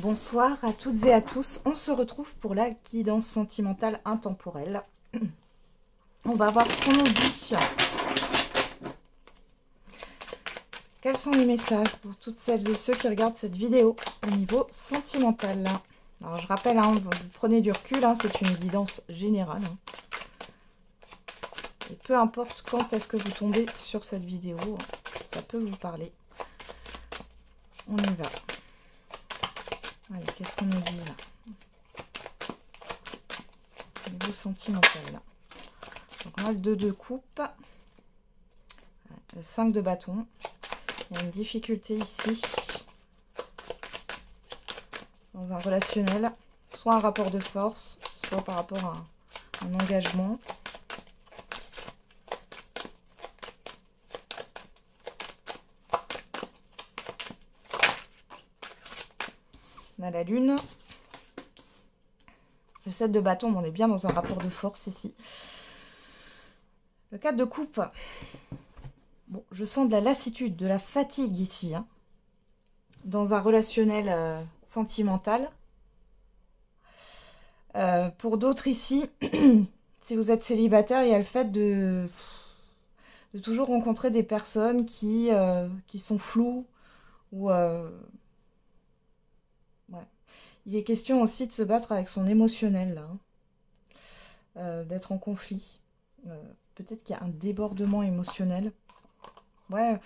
Bonsoir à toutes et à tous, on se retrouve pour la guidance sentimentale intemporelle. On va voir ce qu'on nous dit. Quels sont les messages pour toutes celles et ceux qui regardent cette vidéo au niveau sentimental? Alors je rappelle, vous prenez du recul, c'est une guidance générale. Et peu importe quand est-ce que vous tombez sur cette vidéo, ça peut vous parler. On y va. Allez, qu'est-ce qu'on nous dit là? Au niveau sentimental là. Donc on a le 2 de coupe, le 5 de bâton. Il y a une difficulté ici dans un relationnel, soit un rapport de force, soit par rapport à un engagement. On a la lune. Le 7 de bâton, on est bien dans un rapport de force ici. Le 4 de coupe. Bon, je sens de la lassitude, de la fatigue ici. Dans un relationnel sentimental. Pour d'autres ici, si vous êtes célibataire, il y a le fait de toujours rencontrer des personnes qui sont floues ou... Il est question aussi de se battre avec son émotionnel, là, d'être en conflit. Peut-être qu'il y a un débordement émotionnel. Ouais,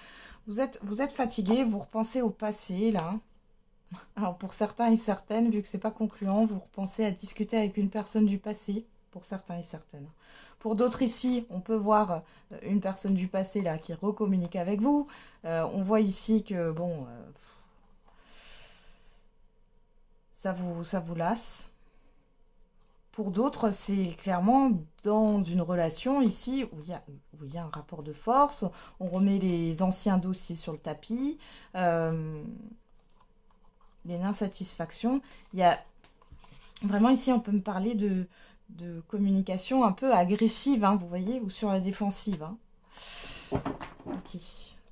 vous êtes fatigué, vous repensez au passé, là. Alors pour certains et certaines, vu que c'est pas concluant, vous repensez à discuter avec une personne du passé, pour certains et certaines. Pour d'autres ici, on peut voir une personne du passé, là, qui recommunique avec vous. On voit ici que, bon... ça vous lasse. Pour d'autres, c'est clairement dans une relation ici où il y a un rapport de force. On remet les anciens dossiers sur le tapis. Il y a une insatisfaction. Il y a vraiment ici, on peut me parler de communication un peu agressive, vous voyez, ou sur la défensive. Ok.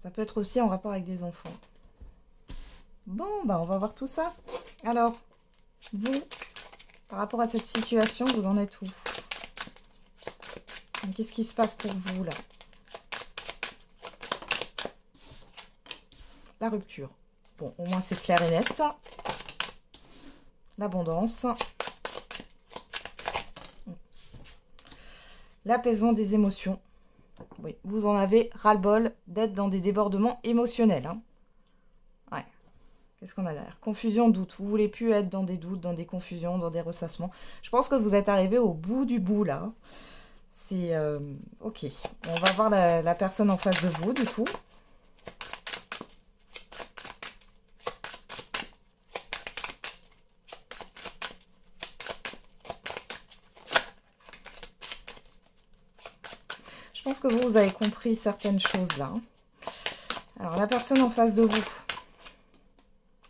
Ça peut être aussi en rapport avec des enfants. Bon, on va voir tout ça. Alors... vous, par rapport à cette situation, vous en êtes où? Qu'est-ce qui se passe pour vous, là? La rupture. Bon, au moins, c'est clair et net. L'abondance. L'apaisement des émotions. Oui, vous en avez ras-le-bol d'être dans des débordements émotionnels. Ouais. Qu'est-ce qu'on a derrière? Confusion, doute. Vous ne voulez plus être dans des doutes, dans des confusions, dans des ressassements. Je pense que vous êtes arrivé au bout du bout, là. C'est... ok. On va voir la personne en face de vous, du coup. Je pense que vous avez compris certaines choses, là. Alors, la personne en face de vous.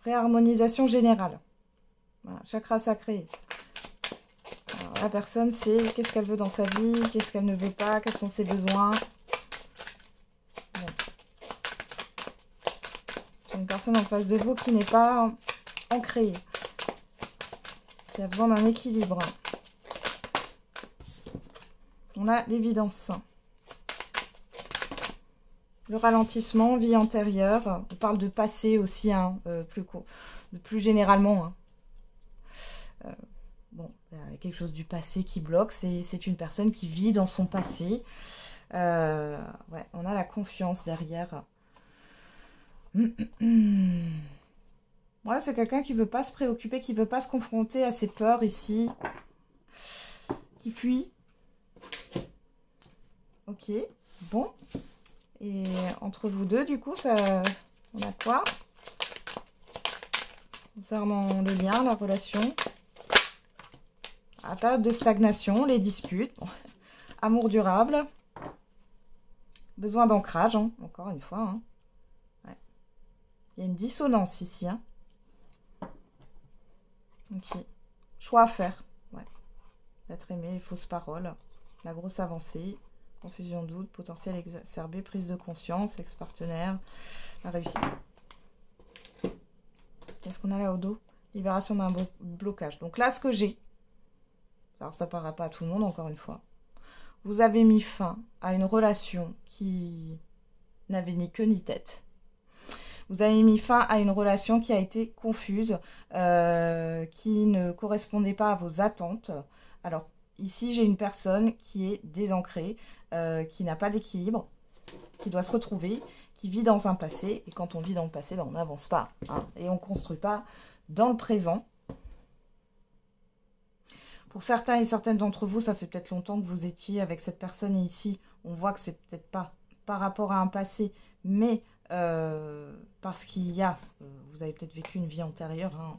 Réharmonisation générale. Voilà, chakra sacré. Alors, la personne sait qu'est-ce qu'elle veut dans sa vie, qu'est-ce qu'elle ne veut pas, quels sont ses besoins. Bon. Une personne en face de vous qui n'est pas ancrée, qui a besoin d'un équilibre. On a l'évidence. Le ralentissement, vie antérieure. On parle de passé aussi, plus généralement. Bon, il y a quelque chose du passé qui bloque. C'est une personne qui vit dans son passé. Ouais, on a la confiance derrière. Ouais, c'est quelqu'un qui ne veut pas se préoccuper, qui ne veut pas se confronter à ses peurs ici. Qui fuit. Ok, bon. Et entre vous deux, du coup, on a quoi? Concernant le lien, la relation. La période de stagnation, les disputes. Bon. Amour durable. Besoin d'ancrage, encore une fois. Ouais. Il y a une dissonance ici. Ok. Choix à faire. Ouais. L'être aimé, les fausses paroles. La grosse avancée. Confusion, doute, potentiel exacerbé, prise de conscience, ex-partenaire, la réussite. Qu'est-ce qu'on a là au dos? Libération d'un blocage. Donc là, ce que j'ai, alors ça ne paraît pas à tout le monde, encore une fois, vous avez mis fin à une relation qui n'avait ni queue ni tête. Vous avez mis fin à une relation qui a été confuse, qui ne correspondait pas à vos attentes. Alors, ici, j'ai une personne qui est désancrée, qui n'a pas d'équilibre, qui doit se retrouver, qui vit dans un passé. Et quand on vit dans le passé, ben, on n'avance pas. Hein, et on ne construit pas dans le présent. Pour certains et certaines d'entre vous, ça fait peut-être longtemps que vous étiez avec cette personne. Et ici, on voit que c'est peut-être pas par rapport à un passé, mais parce qu'il y a, vous avez peut-être vécu une vie antérieure, hein,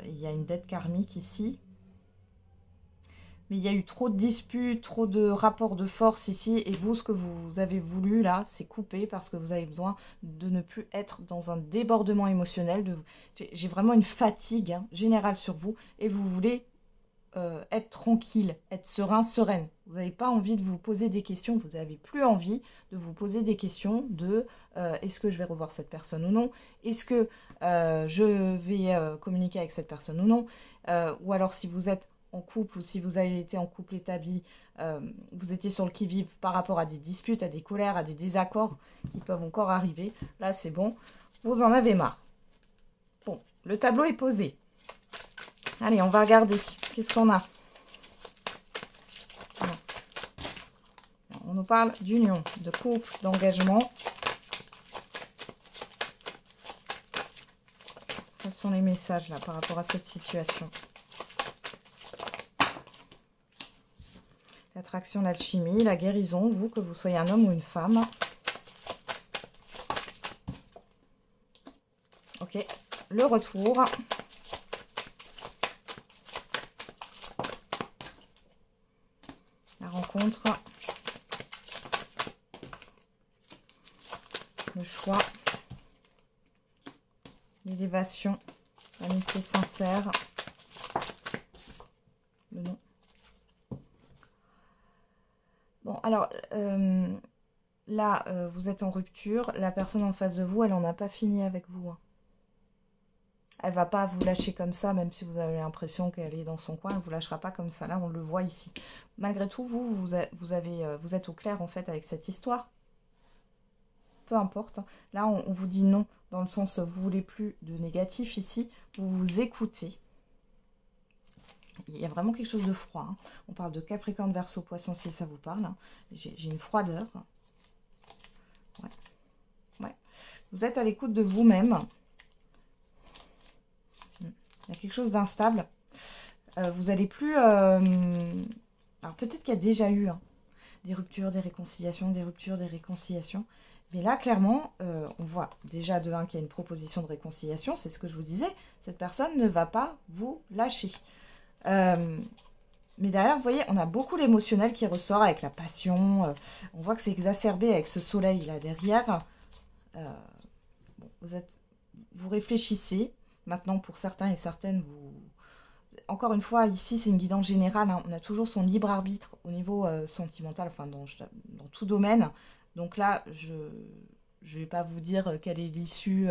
il y a une dette karmique ici. Mais il y a eu trop de disputes, trop de rapports de force ici. Et vous, ce que vous avez voulu là, c'est couper parce que vous avez besoin de ne plus être dans un débordement émotionnel. J'ai vraiment une fatigue générale sur vous. Et vous voulez être tranquille, être serein, sereine. Vous n'avez pas envie de vous poser des questions. Vous n'avez plus envie de vous poser des questions de est-ce que je vais revoir cette personne ou non? Est-ce que je vais communiquer avec cette personne ou non? Ou alors si vous êtes en couple ou si vous avez été en couple établi, vous étiez sur le qui-vive par rapport à des disputes, à des colères, à des désaccords qui peuvent encore arriver. Là, c'est bon. Vous en avez marre. Bon, le tableau est posé. Allez, on va regarder. Qu'est-ce qu'on a? On nous parle d'union, de couple, d'engagement. Quels sont les messages là par rapport à cette situation? L'attraction, l'alchimie, la guérison, vous, que vous soyez un homme ou une femme. Ok, le retour. La rencontre. Le choix. L'élévation. L'amitié sincère. Le nom. Bon, alors, là, vous êtes en rupture. La personne en face de vous, elle n'en a pas fini avec vous. Hein. Elle ne va pas vous lâcher comme ça, même si vous avez l'impression qu'elle est dans son coin. Elle ne vous lâchera pas comme ça. Là, on le voit ici. Malgré tout, vous êtes au clair, en fait, avec cette histoire. Peu importe. Là, on vous dit non, dans le sens, vous ne voulez plus de négatif ici. Vous vous écoutez. Il y a vraiment quelque chose de froid. Hein. On parle de Capricorne, Verseau, Poisson, si ça vous parle. Hein. J'ai une froideur. Ouais. Ouais. Vous êtes à l'écoute de vous-même. Il y a quelque chose d'instable. Vous n'allez plus... Alors peut-être qu'il y a déjà eu des ruptures, des réconciliations, des ruptures, des réconciliations. Mais là, clairement, on voit déjà de 1 qu'il y a une proposition de réconciliation. C'est ce que je vous disais. Cette personne ne va pas vous lâcher. Mais derrière, vous voyez, on a beaucoup l'émotionnel qui ressort avec la passion. On voit que c'est exacerbé avec ce soleil là derrière. Bon, vous réfléchissez. Maintenant, pour certains et certaines, encore une fois, ici, c'est une guidance générale. Hein. On a toujours son libre arbitre au niveau sentimental, enfin, dans tout domaine. Donc là, je ne vais pas vous dire quelle est l'issue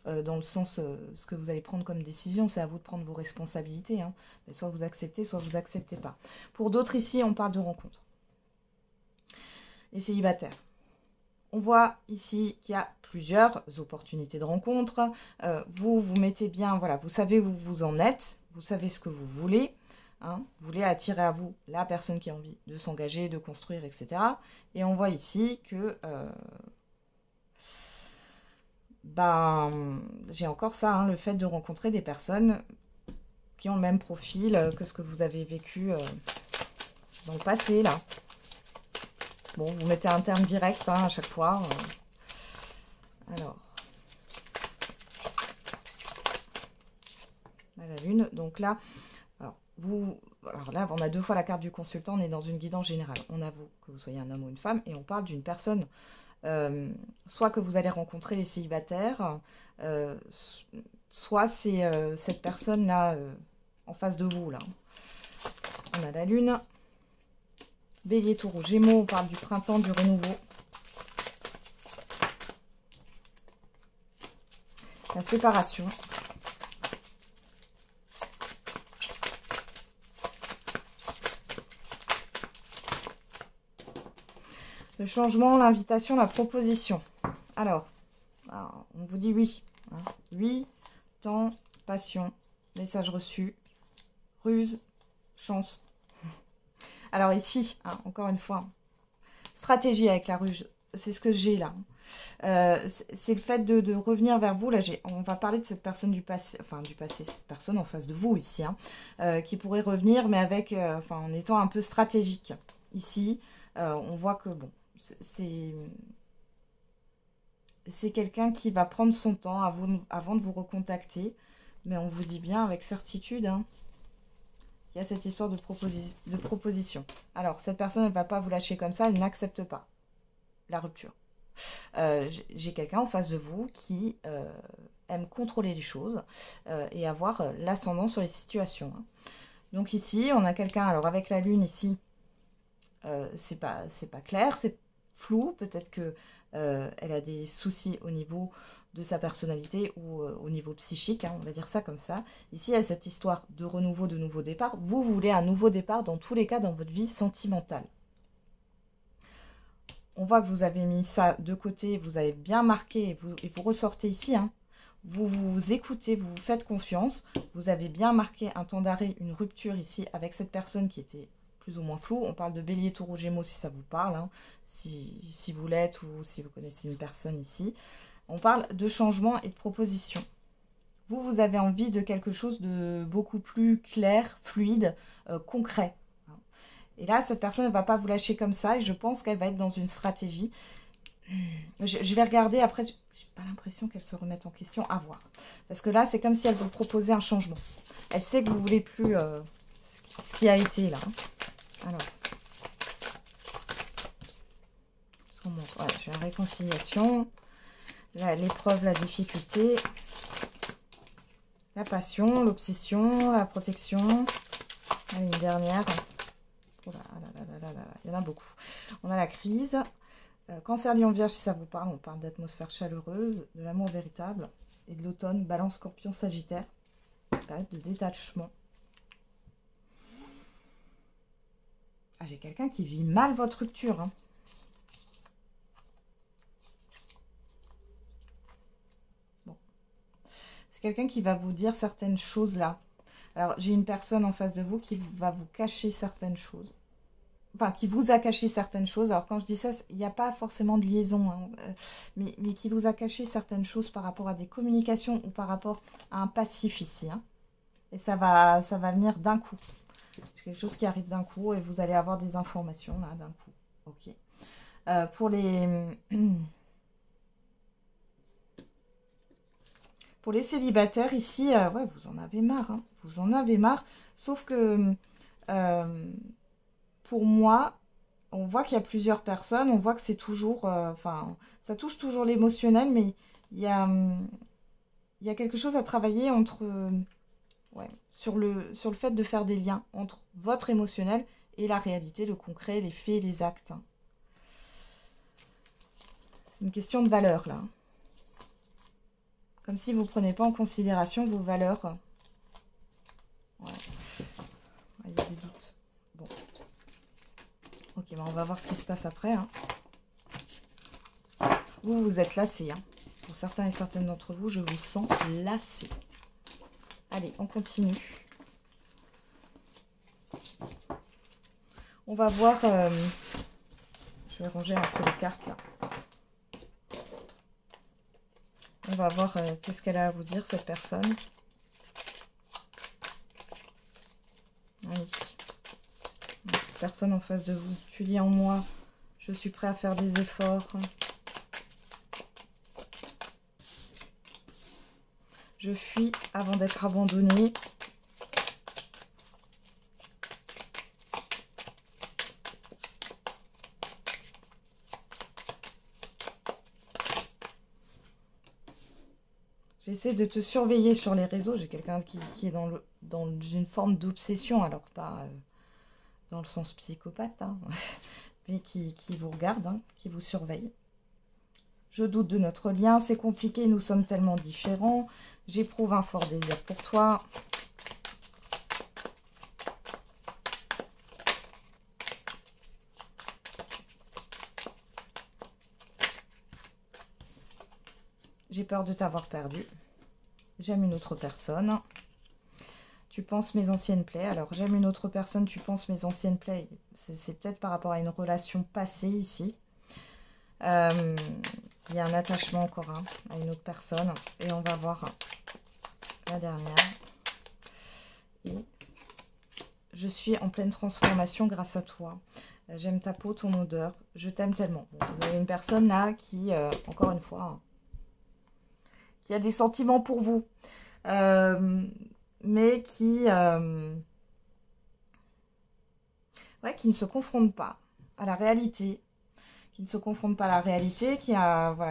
dans le sens, ce que vous allez prendre comme décision. C'est à vous de prendre vos responsabilités. Hein. Soit vous acceptez, soit vous acceptez pas. Pour d'autres, ici, on parle de rencontre. Les célibataires. On voit ici qu'il y a plusieurs opportunités de rencontre. Vous mettez bien, voilà, vous savez où vous en êtes, vous savez ce que vous voulez. Hein, vous voulez attirer à vous la personne qui a envie de s'engager, de construire, etc. Et on voit ici que j'ai encore ça, hein, le fait de rencontrer des personnes qui ont le même profil que ce que vous avez vécu dans le passé, là. Bon, vous mettez un terme direct à chaque fois. Alors, la lune. Donc là, alors là, on a 2 fois la carte du consultant. On est dans une guidance générale. On avoue que vous soyez un homme ou une femme. Et on parle d'une personne, soit que vous allez rencontrer les célibataires, soit c'est cette personne-là en face de vous. Là. On a la lune. Bélier, Taureau, Gémeaux, on parle du printemps, du renouveau. La séparation. Le changement, l'invitation, la proposition. Alors, on vous dit oui. Hein. Oui, temps, passion, message reçu, ruse, chance. Alors ici, hein, encore une fois, stratégie avec la ruse, c'est ce que j'ai là. C'est le fait de revenir vers vous. Là, on va parler de cette personne du passé, enfin du passé, cette personne en face de vous ici, hein, qui pourrait revenir, mais avec, en étant un peu stratégique. Ici, on voit que bon, c'est quelqu'un qui va prendre son temps avant de vous recontacter, mais on vous dit bien avec certitude, hein, il y a cette histoire de proposition. Alors, cette personne, elle ne va pas vous lâcher comme ça, elle n'accepte pas la rupture. J'ai quelqu'un en face de vous qui aime contrôler les choses et avoir l'ascendant sur les situations. Hein. Donc ici, on a quelqu'un, alors avec la lune ici, c'est pas clair, c'est flou, peut-être que elle a des soucis au niveau de sa personnalité ou au niveau psychique, hein, on va dire ça comme ça. Ici, il y a cette histoire de renouveau, de nouveau départ. Vous voulez un nouveau départ dans tous les cas dans votre vie sentimentale. On voit que vous avez mis ça de côté, vous avez bien marqué, et vous ressortez ici, hein. Vous vous écoutez, vous vous faites confiance, vous avez bien marqué un temps d'arrêt, une rupture ici avec cette personne qui était plus ou moins floue. On parle de bélier, taureau, gémeaux si ça vous parle, hein, si vous l'êtes ou si vous connaissez une personne ici. On parle de changement et de proposition. Vous avez envie de quelque chose de beaucoup plus clair, fluide, concret. Et là, cette personne ne va pas vous lâcher comme ça et je pense qu'elle va être dans une stratégie. Je vais regarder après, j'ai pas l'impression qu'elle se remette en question, à voir. Parce que là, c'est comme si elle vous proposait un changement. Elle sait que vous ne voulez plus ce qui a été là. Alors, voilà, j'ai la réconciliation, l'épreuve, la difficulté, la passion, l'obsession, la protection. Allez, une dernière. Oh là, il y en a beaucoup. On a la crise. Cancer, Lion, Vierge, si ça vous parle, on parle d'atmosphère chaleureuse, de l'amour véritable et de l'automne, Balance, Scorpion, Sagittaire, période de détachement. Ah, j'ai quelqu'un qui vit mal votre rupture. Hein. Bon. C'est quelqu'un qui va vous dire certaines choses là. Alors, j'ai une personne en face de vous qui va vous cacher certaines choses. Enfin, qui vous a caché certaines choses. Alors, quand je dis ça, il n'y a pas forcément de liaison, hein, mais qui vous a caché certaines choses par rapport à des communications ou par rapport à un passif ici. Hein. Et ça va venir d'un coup. C'est quelque chose qui arrive d'un coup et vous allez avoir des informations là d'un coup. Ok. Pour les célibataires ici, ouais, vous en avez marre. Hein, vous en avez marre. Sauf que... pour moi, on voit qu'il y a plusieurs personnes, on voit que c'est toujours, ça touche toujours l'émotionnel, mais il y a quelque chose à travailler sur le fait de faire des liens entre votre émotionnel et la réalité, le concret, les faits, les actes. Hein. C'est une question de valeur, là. Comme si vous ne prenez pas en considération vos valeurs. Ouais. Il y a des doutes. Bon. Ok, on va voir ce qui se passe après. Hein. Vous êtes lassés. Hein. Pour certains et certaines d'entre vous, je vous sens lassés. Allez, on continue. On va voir... je vais ranger un peu les cartes, là. On va voir qu'est-ce qu'elle a à vous dire, cette personne. Oui. Personne en face de vous. Tu lis en moi. Je suis prêt à faire des efforts. Je fuis avant d'être abandonnée. J'essaie de te surveiller sur les réseaux. J'ai quelqu'un qui est dans une forme d'obsession. Alors pas dans le sens psychopathe, hein, mais qui vous regarde, hein, qui vous surveille. Je doute de notre lien. C'est compliqué. Nous sommes tellement différents. J'éprouve un fort désir pour toi. peur de t'avoir perdu. J'aime une autre personne. Tu penses mes anciennes plaies. Alors, j'aime une autre personne, tu penses mes anciennes plaies. C'est peut-être par rapport à une relation passée ici. Il y a un attachement encore à une autre personne. Et on va voir la dernière. Et je suis en pleine transformation grâce à toi. J'aime ta peau, ton odeur. Je t'aime tellement. Bon, il y a une personne là qui, encore une fois, qui a des sentiments pour vous. Mais qui ne se confronte pas à la réalité, qui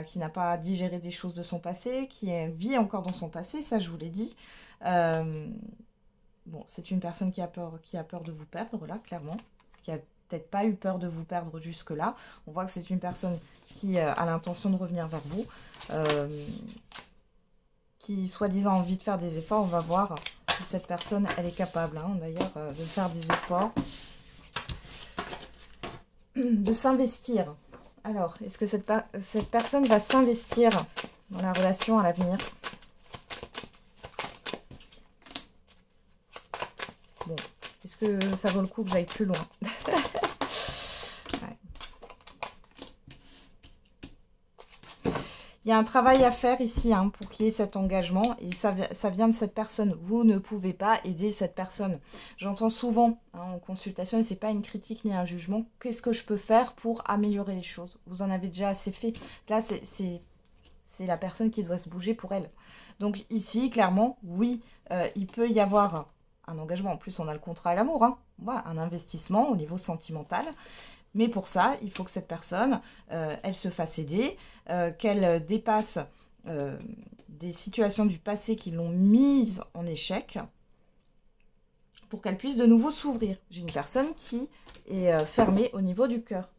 qui n'a pas digéré des choses de son passé, qui vit encore dans son passé, ça je vous l'ai dit. Bon, c'est une personne qui a peur de vous perdre là, clairement, qui a peut-être pas eu peur de vous perdre jusque-là. On voit que c'est une personne qui a l'intention de revenir vers vous, qui soi-disant a envie de faire des efforts. On va voir si cette personne, elle est capable d'ailleurs de faire des efforts, de s'investir. Alors, est-ce que cette personne va s'investir dans la relation à l'avenir? Bon, est-ce que ça vaut le coup que j'aille plus loin? Ouais. Il y a un travail à faire ici pour qu'il y ait cet engagement et ça vient de cette personne. Vous ne pouvez pas aider cette personne. J'entends souvent en consultation, et ce n'est pas une critique ni un jugement, qu'est-ce que je peux faire pour améliorer les choses? Vous en avez déjà assez fait. Là, c'est la personne qui doit se bouger pour elle. Donc ici, clairement, oui, il peut y avoir un engagement. En plus, on a le contrat à l'amour. Voilà, un investissement au niveau sentimental. Mais pour ça, il faut que cette personne, elle se fasse aider, qu'elle dépasse des situations du passé qui l'ont mise en échec pour qu'elle puisse de nouveau s'ouvrir. J'ai une personne qui est fermée au niveau du cœur.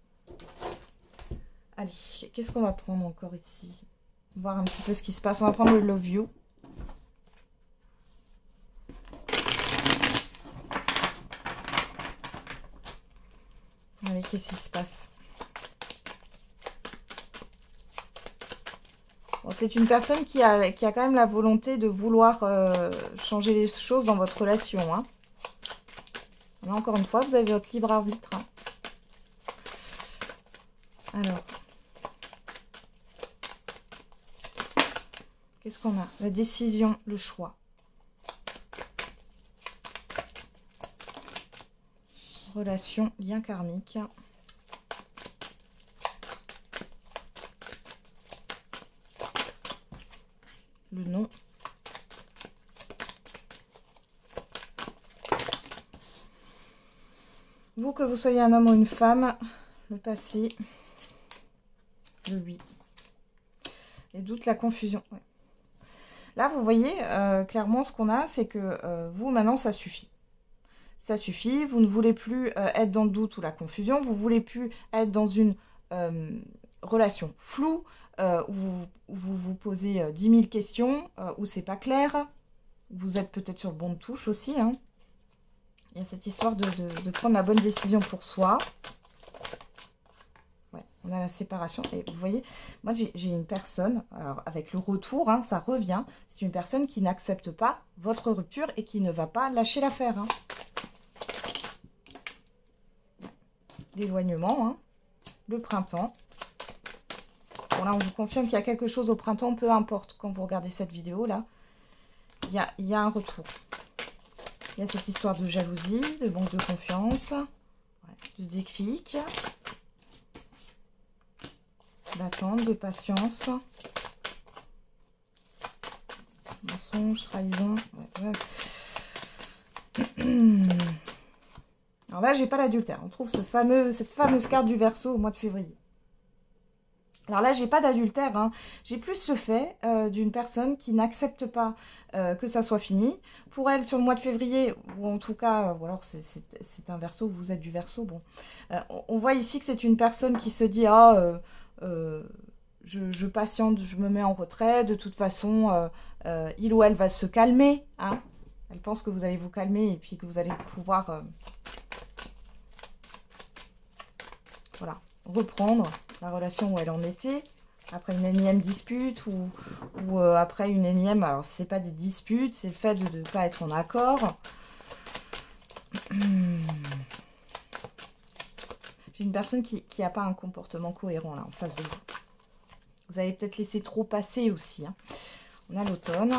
Allez, qu'est-ce qu'on va prendre encore ici? Voir un petit peu ce qui se passe. On va prendre le Love You. Allez, qu'est-ce qui se passe? Bon, c'est une personne qui a quand même la volonté de vouloir changer les choses dans votre relation. Là, encore une fois, vous avez votre libre arbitre. Alors, qu'est-ce qu'on a? La décision, le choix. Relation, lien karmique. Le nom. Vous, que vous soyez un homme ou une femme, le passé, le oui. Les doutes, la confusion. Ouais. Là, vous voyez, clairement, ce qu'on a, c'est que vous, maintenant, ça suffit. Ça suffit, vous ne voulez plus être dans le doute ou la confusion, vous ne voulez plus être dans une relation floue, où vous vous posez 10 000 questions, où c'est pas clair, vous êtes peut-être sur le bon de touche aussi. Il y a cette histoire de prendre la bonne décision pour soi. Ouais, on a la séparation, et vous voyez, moi j'ai une personne, alors avec le retour, ça revient, c'est une personne qui n'accepte pas votre rupture et qui ne va pas lâcher l'affaire. L'éloignement, le printemps. Bon, là, on vous confirme qu'il y a quelque chose au printemps, peu importe quand vous regardez cette vidéo, là. Il y a un retour. Il y a cette histoire de jalousie, de manque de confiance, de déclic, d'attente, de patience, mensonge, trahison. Alors là, j'ai pas l'adultère. On trouve cette fameuse carte du Verseau au mois de février. Alors là, j'ai pas d'adultère. J'ai plus le fait d'une personne qui n'accepte pas que ça soit fini. Pour elle, sur le mois de février, ou en tout cas, ou alors c'est un Verseau, vous êtes du Verseau. Bon, on voit ici que c'est une personne qui se dit je patiente, je me mets en retrait. De toute façon, il ou elle va se calmer. Elle pense que vous allez vous calmer et puis que vous allez pouvoir voilà, reprendre la relation où elle en était. Après une énième dispute ou après une énième... Alors, c'est pas des disputes, c'est le fait de ne pas être en accord. J'ai une personne qui n'a pas un comportement cohérent là en face de vous. Vous avez peut-être laissé trop passer aussi. Hein. On a l'automne.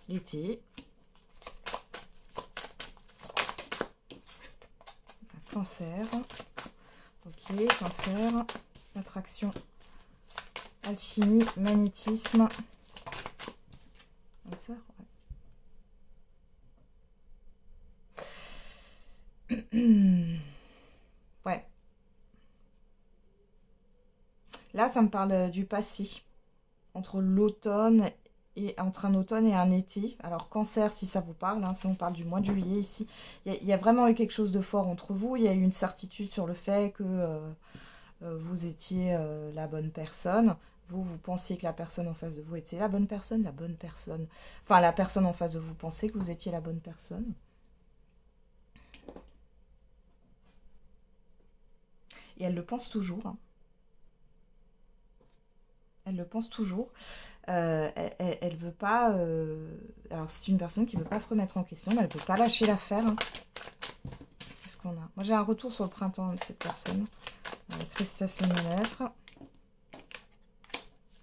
L'été. Cancer. Ok, cancer. Attraction. Alchimie. Magnétisme. Cancer, ouais. Ouais. Là, ça me parle du passé. Entre l'automne et entre un automne et un été. Alors, cancer, si ça vous parle, hein, si on parle du mois de juillet ici, il y a vraiment eu quelque chose de fort entre vous. Il y a eu une certitude sur le fait que vous étiez la bonne personne. Vous pensiez que la personne en face de vous était la bonne personne. Enfin, la personne en face de vous pensait que vous étiez la bonne personne. Et elle le pense toujours. Hein. Elle le pense toujours. Elle veut pas... alors, c'est une personne qui veut pas se remettre en question, mais elle veut pas lâcher l'affaire. Hein. Qu'est-ce qu'on a? Moi, j'ai un retour sur le printemps de cette personne. Félicitations de ma lettre.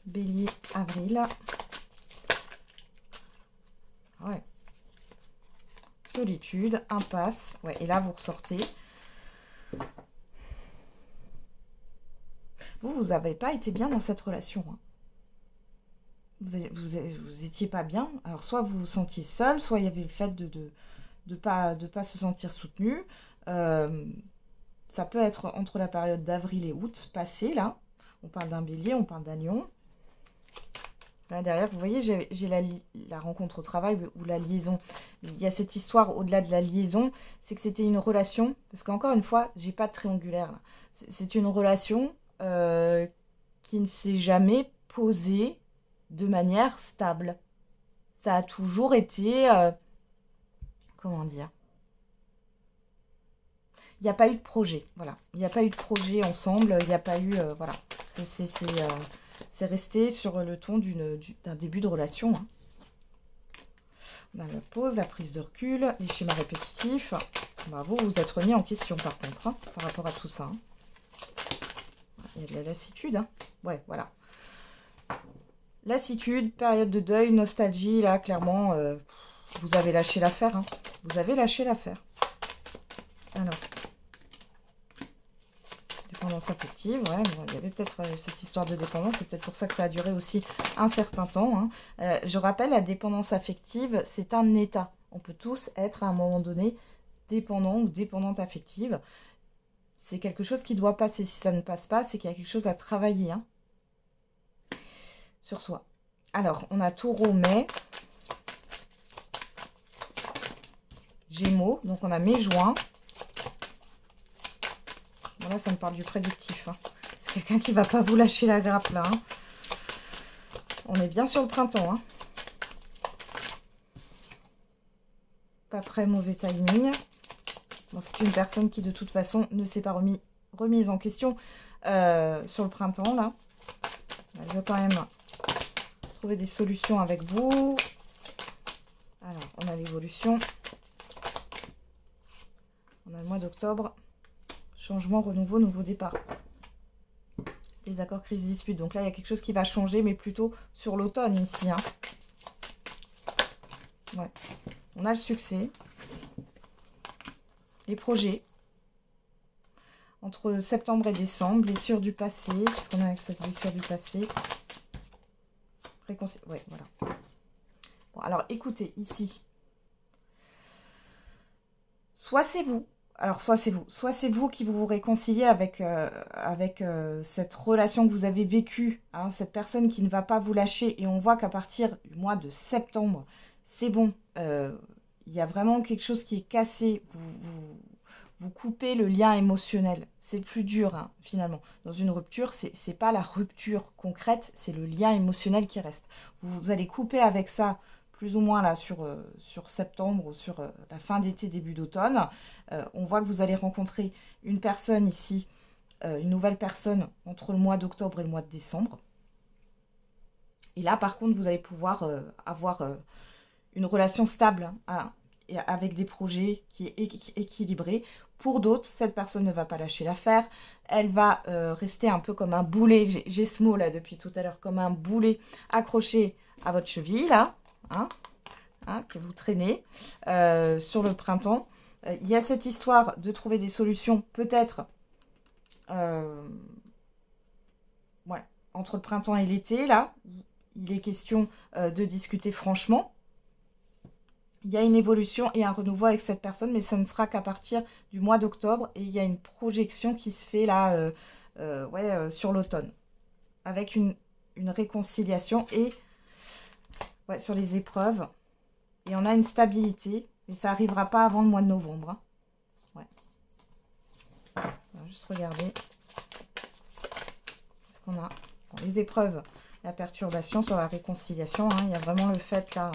Bélier, avril. Ouais. Solitude, impasse. Ouais, et là, vous ressortez. Vous n'avez pas été bien dans cette relation. Hein. Vous étiez pas bien. Alors, soit vous vous sentiez seul, soit il y avait le fait de pas se sentir soutenu. Ça peut être entre la période d'avril et août, passé, là. On parle d'un bélier, on parle d'un lion. Là, derrière, vous voyez, j'ai la rencontre au travail ou la liaison. Il y a cette histoire au-delà de la liaison, c'est que c'était une relation. Parce qu'encore une fois, j'ai pas de triangulaire. C'est une relation qui ne s'est jamais posée de manière stable. Ça a toujours été... comment dire? Il n'y a pas eu de projet, voilà. Il n'y a pas eu de projet ensemble, il n'y a pas eu... voilà. C'est resté sur le ton d'un début de relation. Hein. On a la pause, la prise de recul, les schémas répétitifs. Bah, vous êtes remis en question par contre, hein, par rapport à tout ça. Hein. Il y a de la lassitude. Hein. Ouais, voilà. Lassitude, période de deuil, nostalgie. Là, clairement, vous avez lâché l'affaire. Hein. Vous avez lâché l'affaire. Alors. Dépendance affective, ouais, bon, il y avait peut-être cette histoire de dépendance, c'est peut-être pour ça que ça a duré aussi un certain temps. Hein. Je rappelle, la dépendance affective, c'est un état. On peut tous être à un moment donné dépendant ou dépendante affective. C'est quelque chose qui doit passer. Si ça ne passe pas, c'est qu'il y a quelque chose à travailler hein, sur soi. Alors, on a Taureau, mai, Gémeaux, donc on a mai, juin. Là, ça me parle du prédictif. Hein. C'est quelqu'un qui ne va pas vous lâcher la grappe, là. Hein. On est bien sur le printemps. Hein. Pas prêt, mauvais timing. Bon, c'est une personne qui, de toute façon, ne s'est pas remise en question sur le printemps, là. Elle veut quand même trouver des solutions avec vous. Alors, on a l'évolution. On a le mois d'octobre. Changement, renouveau, nouveau départ. Désaccord, crise, dispute. Donc là, il y a quelque chose qui va changer, mais plutôt sur l'automne ici. Hein. Ouais. On a le succès. Les projets. Entre septembre et décembre. Blessure du passé. Qu'est-ce qu'on a avec cette blessure du passé? Ouais, voilà. Bon, alors, écoutez, ici. Soit c'est vous. Alors, soit c'est vous qui vous réconciliez avec cette relation que vous avez vécue, hein, cette personne qui ne va pas vous lâcher. Et on voit qu'à partir du mois de septembre, c'est bon, il y a vraiment quelque chose qui est cassé. Vous coupez le lien émotionnel. C'est le plus dur, hein, finalement. Dans une rupture, c'est pas la rupture concrète, c'est le lien émotionnel qui reste. Vous allez couper avec ça, plus ou moins là sur septembre ou sur la fin d'été, début d'automne. On voit que vous allez rencontrer une personne ici une nouvelle personne entre le mois d'octobre et le mois de décembre. Et là, par contre, vous allez pouvoir avoir une relation stable hein, avec des projets qui est équilibré. Pour d'autres, cette personne ne va pas lâcher l'affaire. Elle va rester un peu comme un boulet. J'ai ce mot là depuis tout à l'heure, comme un boulet accroché à votre cheville là, hein, que vous traînez sur le printemps. Il y a cette histoire de trouver des solutions, peut-être ouais, entre le printemps et l'été là. Il est question de discuter franchement. Il y a une évolution et un renouveau avec cette personne, mais ça ne sera qu'à partir du mois d'octobre. Et il y a une projection qui se fait là sur l'automne. Avec une réconciliation et sur les épreuves. Et on a une stabilité. Et ça n'arrivera pas avant le mois de novembre. Hein. Ouais. On va juste regarder. Qu'est-ce qu'on a? Bon, les épreuves. La perturbation sur la réconciliation. Hein. Il y a vraiment le fait là.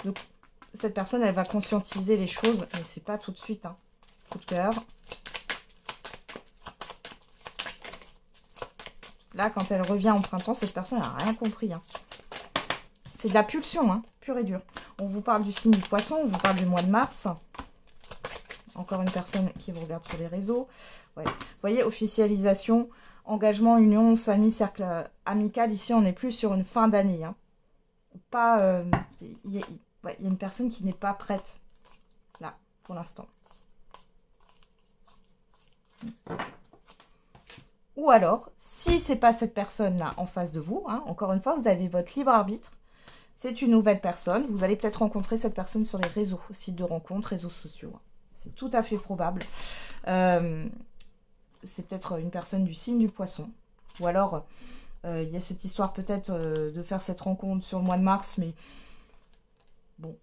Donc, cette personne, elle va conscientiser les choses, mais c'est pas tout de suite. Hein. Coup de cœur. Là, quand elle revient au printemps, cette personne n'a rien compris. Hein. C'est de la pulsion, hein, pure et dure. On vous parle du signe du poisson, on vous parle du mois de mars. Encore une personne qui vous regarde sur les réseaux. Ouais. Vous voyez, officialisation, engagement, union, famille, cercle amical. Ici, on est plus sur une fin d'année. Hein. Pas... il y a une personne qui n'est pas prête, là, pour l'instant. Ou alors, si c'est pas cette personne-là en face de vous, hein, encore une fois, vous avez votre libre arbitre. C'est une nouvelle personne. Vous allez peut-être rencontrer cette personne sur les réseaux, sites de rencontres, réseaux sociaux. Hein. C'est tout à fait probable. C'est peut-être une personne du signe du poisson. Ou alors, il y a cette histoire peut-être de faire cette rencontre sur le mois de mars, mais bon,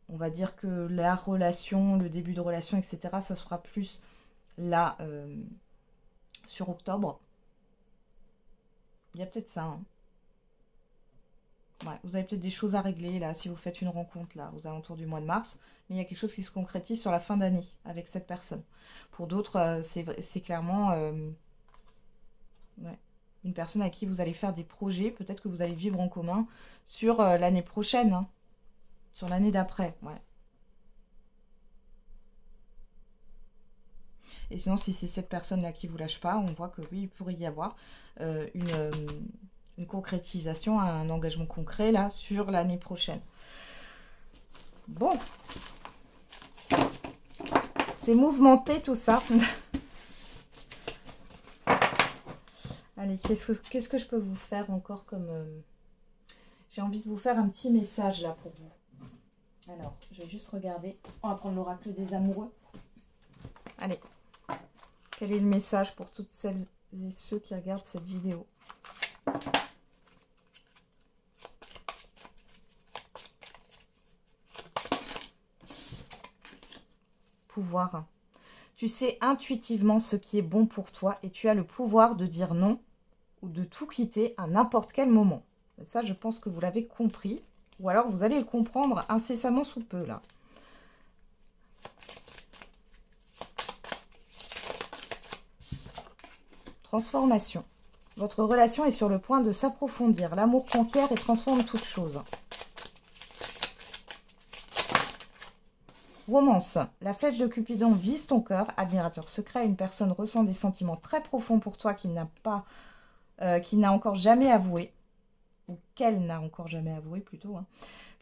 on va dire que la relation, le début de relation, etc., ça sera plus là, sur octobre. Il y a peut-être ça. Hein. Ouais, vous avez peut-être des choses à régler, là, si vous faites une rencontre, là, aux alentours du mois de mars. Mais il y a quelque chose qui se concrétise sur la fin d'année avec cette personne. Pour d'autres, c'est clairement une personne à qui vous allez faire des projets. Peut-être que vous allez vivre en commun sur l'année prochaine. Hein. Sur l'année d'après, ouais. Et sinon, si c'est cette personne-là qui ne vous lâche pas, on voit que oui, il pourrait y avoir une concrétisation, un engagement concret, là, sur l'année prochaine. Bon. C'est mouvementé, tout ça. Allez, qu'est-ce que je peux vous faire encore comme... J'ai envie de vous faire un petit message, là, pour vous. Alors, je vais juste regarder. On va prendre l'oracle des amoureux. Allez. Quel est le message pour toutes celles et ceux qui regardent cette vidéo? Pouvoir. Tu sais intuitivement ce qui est bon pour toi et tu as le pouvoir de dire non ou de tout quitter à n'importe quel moment. Et ça, je pense que vous l'avez compris. Ou alors, vous allez le comprendre incessamment sous peu, là. Transformation. Votre relation est sur le point de s'approfondir. L'amour conquiert et transforme toute chose. Romance. La flèche de Cupidon vise ton cœur. Admirateur secret. Une personne ressent des sentiments très profonds pour toi qu'il n'a encore jamais avoué. Ou qu'elle n'a encore jamais avoué plutôt. Hein.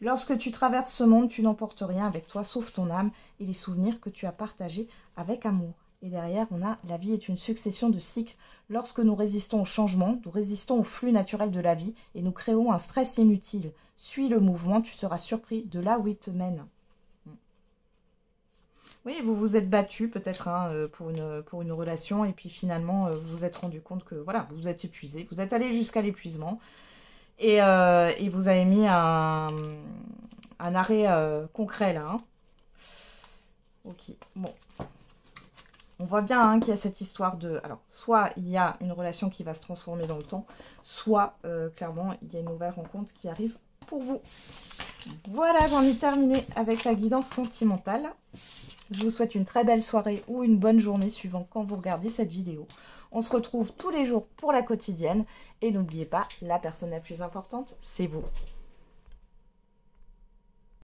Lorsque tu traverses ce monde, tu n'emportes rien avec toi sauf ton âme et les souvenirs que tu as partagés avec amour. Et derrière, on a la vie est une succession de cycles. Lorsque nous résistons au changement, nous résistons au flux naturel de la vie et nous créons un stress inutile. Suis le mouvement, tu seras surpris de là où il te mène. Oui, vous vous êtes battu peut-être hein, pour une relation et puis finalement, vous vous êtes rendu compte que voilà, vous êtes épuisé. Vous êtes allé jusqu'à l'épuisement. Et vous avez mis un arrêt concret là. Hein. Ok, bon. On voit bien hein, qu'il y a cette histoire de... Alors, soit il y a une relation qui va se transformer dans le temps, soit clairement il y a une nouvelle rencontre qui arrive pour vous. Voilà, j'en ai terminé avec la guidance sentimentale. Je vous souhaite une très belle soirée ou une bonne journée suivant quand vous regardez cette vidéo. On se retrouve tous les jours pour la quotidienne. Et n'oubliez pas, la personne la plus importante, c'est vous.